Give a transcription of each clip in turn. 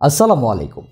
আসসালামু আলাইকুম।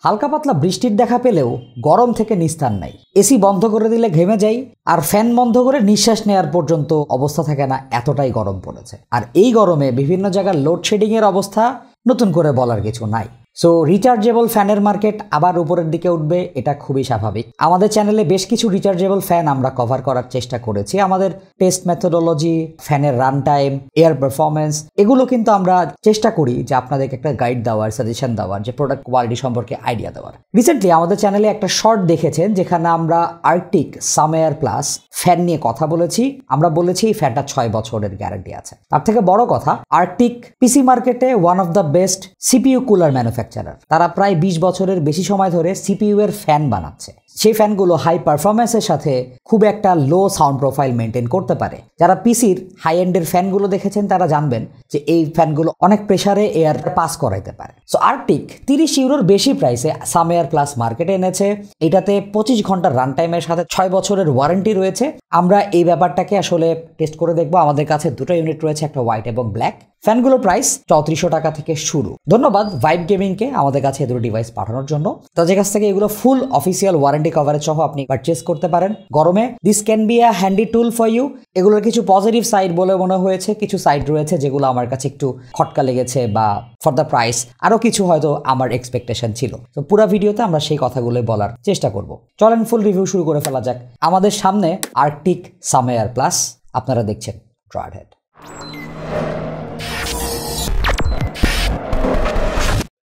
হালকা পাতলা বৃষ্টির দেখা পেলেও গরম থেকে নিস্তার নাই। এসি বন্ধ করে দিলে ঘেমে যাই, আর ফ্যান বন্ধ করে নিঃশ্বাস নেওয়ার পর্যন্ত অবস্থা থাকে না, এতটাই গরম পড়েছে। আর এই গরমে বিভিন্ন জায়গার লোডশেডিং এর অবস্থা নতুন করে বলার কিছু নাই। সো রিচার্জেবল ফ্যানের মার্কেট আবার উপরের দিকে উঠবে, এটা খুবই স্বাভাবিক। আমাদের চ্যানেলে বেশ কিছু রিচার্জেবল ফ্যান আমরা কভার করার চেষ্টা করেছি। আমাদের টেস্ট মেথোডোলজি, ফ্যানের রান টাইম, এয়ার পারফরমেন্স, এগুলো কিন্তু আমরা চেষ্টা করি যে আপনাদেরকে একটা গাইড দেওয়ার, সাজেশন দেওয়ার, যে প্রোডাক্ট কোয়ালিটি সম্পর্কে আইডিয়া দেওয়ার। রিসেন্টলি আমাদের চ্যানেলে একটা শর্ট দেখেছেন যেখানে আমরা আর্কটিক সামেয়ার প্লাস ফ্যান নিয়ে কথা বলেছি। আমরা বলেছি এই ফ্যানটা 6 বছরের গ্যারান্টি আছে। তার থেকে বড় কথা, আর্কটিক পিসি মার্কেটে one of the best CPU cooler manufacturer. তারা প্রায় 20 বছরের বেশি সময় ধরে সিপিইউ এর ফ্যান বানাচ্ছে। সেই ফ্যানগুলো হাই পারফরমেন্সের সাথে খুব একটা লো সাউন্ড প্রোফাইল মেনটেন করতে পারে। যারা পিসির হাই এন্ডের ফ্যানগুলো দেখেছেন তারা জানবেন যে এই ফ্যানগুলো অনেক প্রেসারে এয়ার পাস করাইতে পারে। সো আর্কটিক 30 ইউরোর বেশি প্রাইসে সামেয়ার প্লাস মার্কেটে এনেছে। এটাতে 25 ঘন্টার রান টাইমের সাথে 6 বছরের ওয়ারেন্টি রয়েছে। আমরা এই ব্যাপারটাকে আসলে টেস্ট করে দেখবো। আমাদের কাছে দুটো ইউনিট রয়েছে, একটা হোয়াইট এবং ব্ল্যাক। ফ্যানগুলোর প্রাইস 3400 টাকা থেকে শুরু। ধন্যবাদ ভাইব গেমিংকে আমাদের কাছে এই দুটো ডিভাইস পাঠানোর জন্য। তাদের কাছ থেকে এগুলো ফুল অফিসিয়াল ওয়ারেন্টি কভারেজ সহ আপনি পারচেস করতে পারেন। গরমে this can be a handy tool for you. এগুলোর কিছু পজিটিভ সাইড বলে মনে হয়েছে, কিছু সাইড রয়েছে যেগুলো আমার কাছে একটু খটকা লেগেছে, বা ফর দ্য প্রাইস আরও কিছু হয়তো আমার এক্সপেকটেশন ছিল। তো পুরো ভিডিওতে আমরা সেই কথাগুলো বলার চেষ্টা করব। চলেন ফুল রিভিউ শুরু করে ফেলা যাক। আমাদের সামনে আর্কটিক সামেয়ার প্লাস, আপনারা দেখছেন ট্রায়ারহেড।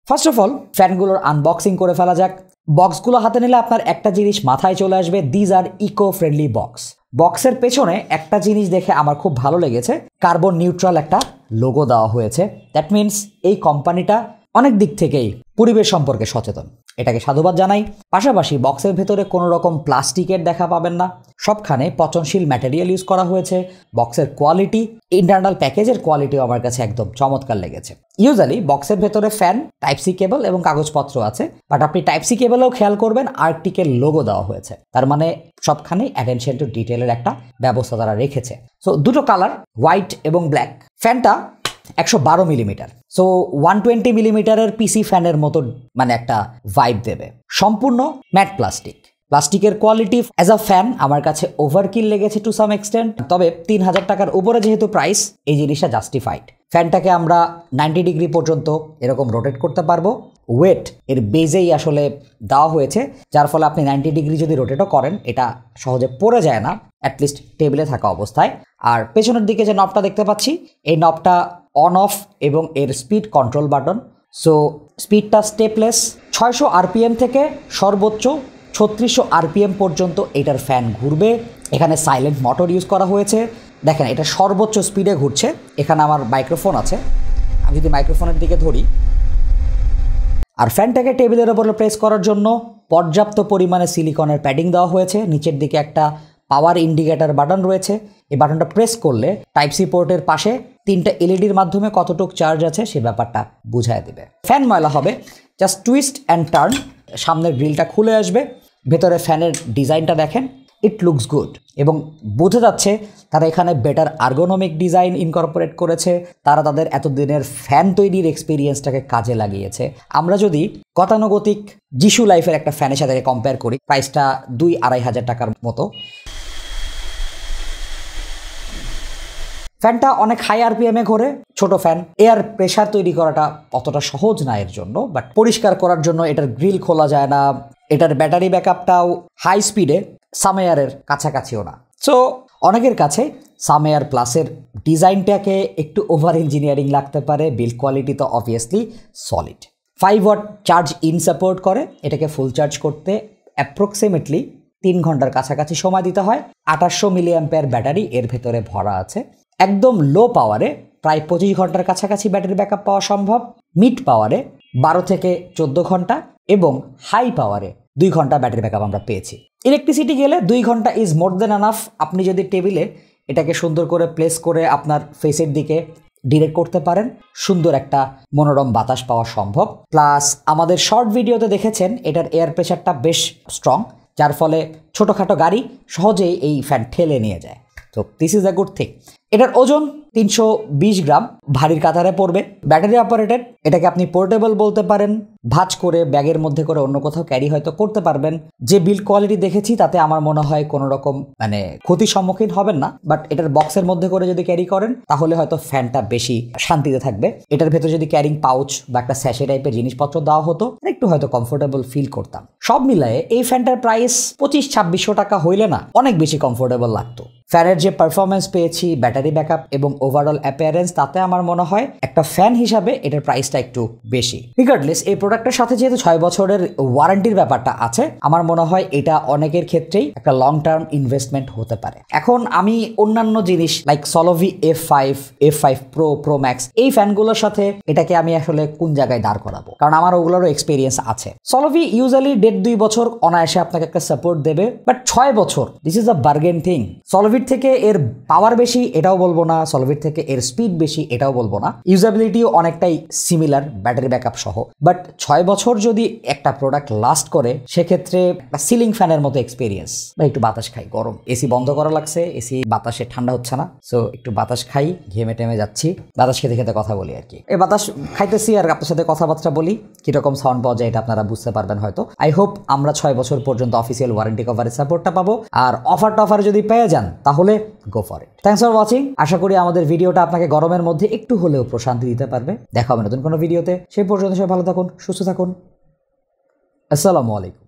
ফার্স্ট অফ অল ফ্যানগুলোর আনবক্সিং করে ফেলা যাক। বক্সগুলো হাতে নিলে আপনার একটা জিনিস মাথায় চলে আসবে, these are eco friendly box. বক্সের পেছনে একটা জিনিস দেখে আমার খুব ভালো লেগেছে, কার্বন নিউট্রাল একটা লোগো দেওয়া হয়েছে। দ্যাট মিনস এই কোম্পানিটা অনেক দিক থেকেই পরিবেশ সম্পর্কে সচেতন, এটাকে সাধুবাদ জানাই। পাশাপাশি বক্সের ভেতরে কোনো রকম প্লাস্টিকের দেখা পাবেন না, সবখানে পচনশীল ম্যাটেরিয়াল ইউজ করা হয়েছে। বক্সের কোয়ালিটি, ইন্টারনাল প্যাকেজের কোয়ালিটিও আমার কাছে একদম চমৎকার লেগেছে। ইউজুয়ালি বক্সের ভেতরে ফ্যান, টাইপ সি কেবল এবং কাগজপত্র আছে, বাট আপনি টাইপ সি কেবলেও খেয়াল করবেন আর্কটিকের লোগো দেওয়া হয়েছে। তার মানে সবখানে অ্যাটেনশন টু ডিটেলের একটা ব্যবস্থা তারা রেখেছে। সো দুটো কালার, হোয়াইট এবং ব্ল্যাক। ফ্যানটা 112 মিলিমিটার, সো 120 মিলিমিটারের পিসি ফ্যানের মতো মানে একটা ভাইব দেবে। সম্পূর্ণ ম্যাট প্লাস্টিকের কোয়ালিটি অ্যাজ আ ফ্যান আমার কাছে ওভারকিল লেগেছে টু সাম এক্সটেন্ট। তবে 3000 টাকার উপরে যেহেতু প্রাইস, এই জিনিসটা জাস্টিফাইড। ফ্যানটাকে আমরা 90 ডিগ্রি পর্যন্ত এরকম রোটেট করতে পারবো। ওয়েট এর বেজেই আসলে দেওয়া হয়েছে, যার ফলে আপনি 90 ডিগ্রি যদি রোটেটও করেন এটা সহজে পড়ে যায় না, অ্যাটলিস্ট টেবিলে থাকা অবস্থায়। আর পেছনের দিকে যে নবটা দেখতে পাচ্ছি, এই নবটা অন অফ এবং এর স্পিড কন্ট্রোল বাটন। সো স্পিডটা স্টেপলেস। 600 আরপিএম থেকে সর্বোচ্চ 3600 আরপিএম পর্যন্ত এটার ফ্যান ঘুরবে। এখানে সাইলেন্ট মোটর ইউজ করা হয়েছে। দেখেন এটা সর্বোচ্চ স্পিডে ঘুরছে। এখানে আমার মাইক্রোফোন আছে, আমি যদি মাইক্রোফোনের দিকে ধরি, আর ফ্যানটাকে টেবিলের ওপরে প্রেস করার জন্য পর্যাপ্ত পরিমাণে সিলিকনের প্যাডিং দেওয়া হয়েছে। নিচের দিকে একটা পাওয়ার ইন্ডিকেটর বাটন রয়েছে। এই বাটনটা প্রেস করলে টাইপ সি পোর্টের পাশে 3টা এলইডির মাধ্যমে কতটুকু চার্জ আছে সে ব্যাপারটা বুঝায় দেবে। ফ্যান ময়লা হবে, জাস্ট টুইস্ট অ্যান্ড টার্ন, সামনের গ্রিলটা খুলে আসবে। ভেতরে ফ্যানের ডিজাইনটা দেখেন, ইট লুকস গুড, এবং বোঝা যাচ্ছে তারা এখানে বেটার আর্গোনমিক ডিজাইন ইনকর্পোরেট করেছে। তারা তাদের এতদিনের ফ্যান তৈরির এক্সপিরিয়েন্সটাকে কাজে লাগিয়েছে। আমরা যদি গতানুগতিক যিশু লাইফের একটা ফ্যানের সাথে কম্পেয়ার করি, প্রাইসটা 2-2.5 হাজার টাকার মতো। ফ্যানটা অনেক হাই আরপিএমে ঘোরে, ছোট ফ্যান। এয়ার প্রেশার তৈরি করাটা অতটা সহজ না এর জন্য, বাট পরিষ্কার করার জন্য এটার গ্রিল খোলা যায় না। এটার ব্যাটারি ব্যাকআপটাও হাই স্পিডে, সামেয়ারের কাছাকাছিও না। সো অনেকের কাছে সামেয়ার প্লাসের ডিজাইনটাকে একটু ওভার ইঞ্জিনিয়ারিং লাগতে পারে। বিল্ড কোয়ালিটি তো obviously solid. 5 watt charge in support করে। এটাকে ফুল চার্জ করতে অ্যাপ্রক্সিমেটলি 3 ঘন্টার কাছাকাছি সময় দিতে হয়। 2800 মিলিঅ্যাম্পিয়ার ব্যাটারি এর ভেতরে ভরা আছে। একদম লো পাওয়ারে প্রায় 25 ঘন্টার কাছাকাছি ব্যাটারি ব্যাকআপ পাওয়া সম্ভব। মিড পাওয়ারে 12 থেকে 14 ঘন্টা, এবং হাই পাওয়ারে 2 ঘন্টা ব্যাটারি ব্যাকআপ আমরা পেয়েছি। ইলেকট্রিসিটি গেলে 2 ঘন্টা ইজ মোর দেন এনাফ। আপনি যদি টেবিলে এটাকে সুন্দর করে প্লেস করে আপনার ফেসের দিকে ডিরেক্ট করতে পারেন, সুন্দর একটা মনোরম বাতাস পাওয়া সম্ভব। প্লাস আমাদের শর্ট ভিডিওতে দেখেছেন এটার এয়ার প্রেশারটা বেশ স্ট্রং, যার ফলে ছোটোখাটো গাড়ি সহজেই এই ফ্যান ঠেলে নিয়ে যায়। তো this is a good thing. এটার ওজন 320 গ্রাম ভারীর কাতারে পড়বে। ব্যাটারি অপারেটেড, এটাকে আপনি পোর্টেবল বলতে পারেন, ভাঁজ করে ব্যাগের মধ্যে করে অন্য কোথাও ক্যারি হয়তো করতে পারবেন। যে বিল্ড কোয়ালিটি দেখেছি তাতে আমার মনে হয় কোনো রকম ক্ষতির সম্মুখীন হবেন না, বাট এটার বক্সের মধ্যে করে যদি ক্যারি করেন তাহলে হয়তো ফ্যানটা বেশি শান্তিতে থাকবে। এটার ভেতরে যদি ক্যারিং পাউচ বা একটা স্যাশে টাইপের জিনিসপত্র দেওয়া হতো একটু হয়তো কমফোর্টেবল ফিল করতাম। সব মিলায়ে এই ফ্যানটার প্রাইস 25-2600 টাকা হইলে না অনেক বেশি কমফোর্টেবল লাগতো। ফ্যানের যে পারফরমেন্স পেয়েছি, ব্যাটারি ব্যাকআপ এবং ওভারঅল অ্যাপিয়ারেন্স, তাতে আমার মনে হয় একটা ফ্যান হিসাবে এটার প্রাইসটা একটু বেশি। রিগার্ডলেস, এই প্রোডাক্টের সাথে যেহেতু 6 বছরের ওয়ারেন্টির ব্যাপারটা আছে, আমার মনে হয় এটা অনেকের ক্ষেত্রেই একটা লং টার্ম ইনভেস্টমেন্ট হতে পারে। এখন আমি অন্যান্য জিনিস লাইক সলোভি F5 Pro Max এই ফ্যানগুলোর সাথে এটাকে আমি আসলে কোন জায়গায় দাঁড় করাবো, কারণ আমার ওগুলোরও এক্সপিরিয়েন্স আছে। সলোভি ইউজুয়ালি 1.5-2 বছর অনায়াসে আপনাকে একটা সাপোর্ট দেবে, বাট 6 বছর this is a bargain thing. সলোভির থেকে এর পাওয়ার বেশি এটাও বলবো না, সলোভির থেকে এর স্পিড বেশি এটাও বলবো না, ইউজেবিলিটিও অনেকটাই সিমিলার ব্যাটারি ব্যাকআপ সহ। বাট 6 বছর যদি একটা প্রোডাক্ট লাস্ট করে সেক্ষেত্রে একটা সিলিং ফ্যানের মতো এক্সপিরিয়েন্স। বা একটু বাতাস খাই, গরম, এসি বন্ধ করা লাগছে, এসি বাতাসে ঠান্ডা হচ্ছে না, সো একটু বাতাস খাই, ঘেমে টেমে যাচ্ছি, বাতাস খেতে খেতে কথা বলি আর কি। এই বাতাস খাইতেছি আর আপনার সাথে কথাবার্তা বলি, কিরকম সাউন্ড পাওয়া যায় এটা আপনারা বুঝতে পারবেন হয়তো। আই হোপ আমরা 6 বছর পর্যন্ত অফিসিয়াল ওয়ারেন্টি কভারেজ সাপোর্টটা পাবো, আর অফার যদি পেয়ে যান তাহলে go for it. Thanks for watching. আশা করি আমাদের ভিডিওটা আপনাকে গরমের মধ্যে একটু হলেও প্রশান্তি দিতে পারবে। দেখা হবে নতুন কোনো ভিডিওতে, সেই পর্যন্ত সবাই ভালো থাকুন, সুস্থ থাকুন। আসসালামু আলাইকুম।